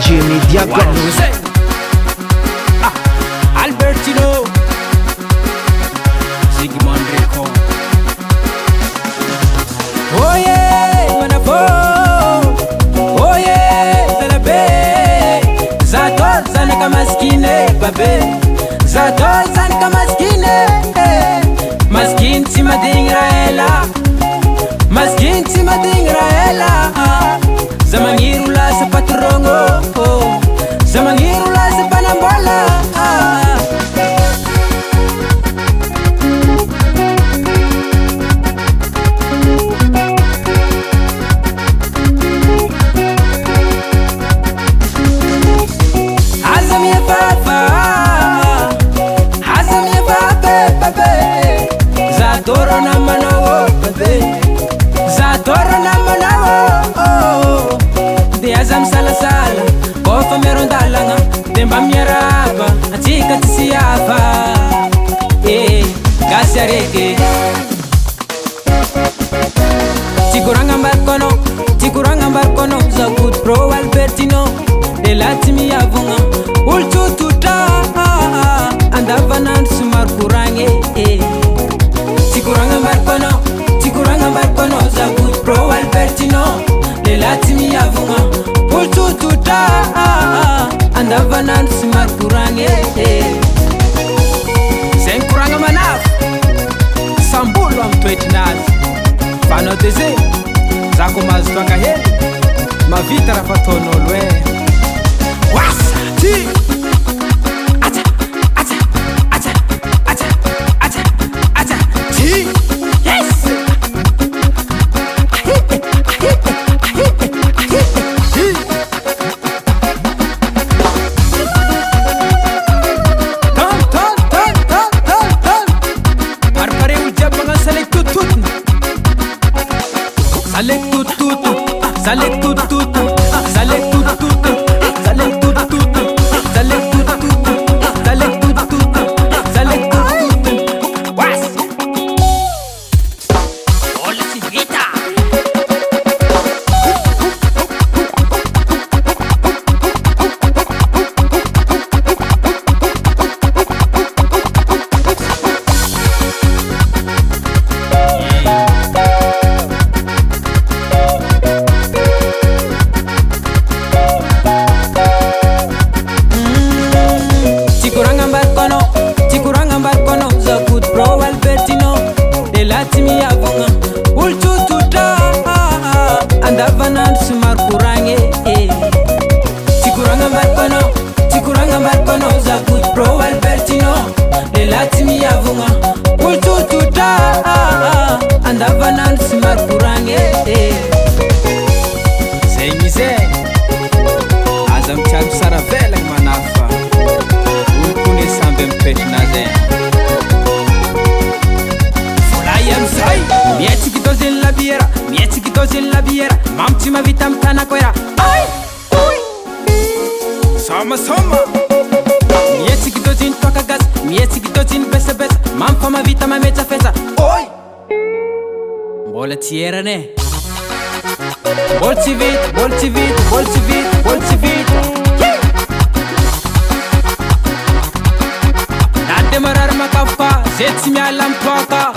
Jimmy Diagonus Albertino Sigmund Rico. Oh yeah, manabo. Oh yeah, zalabe. Zato zanika maskine babe. Zato zanika maskine. Maskin si madingra ela. Maskin si madingra ela. Zamangiru la sa patrongo. Zamangiru la sa panambola. Zadoro na manawo babe, zadoro na manawo. De azam sala sala, kofa merondalanga, demba mieraba, atika tisiava. Gasareke. Tikuranga mbarkono, za good pro Albertino, de latimi avunga, ultututa, andavanan sumar kurange. Tikuranga mbarkono, za good pro Albertino, de latimi avunga, ultututa, andavanan sumar kurange. Sen kuranga manaf, sambulo amtwetinaz, fano deze, zako mazutwanga heli, mavita rafatono lwe. Wasa, ti! Tikuranga mbarkono, za good pro Albertino, de latimi avunga, ultututa, andavanan sumar kurange. Sengize, azam chadu saravela manafa, ulkune sambe mpetnaze. Fulayam sai, mieti kitozin la biera, mamti ma vitam tana koira. Ay, uy, sama. Mieti kitozin toka gas, mieti kitozin besa, mampa ma vita ma meta fesa. Oi, bola tiera ne. Bolci vit. Nade marar makafa, zetsi mi alam toka.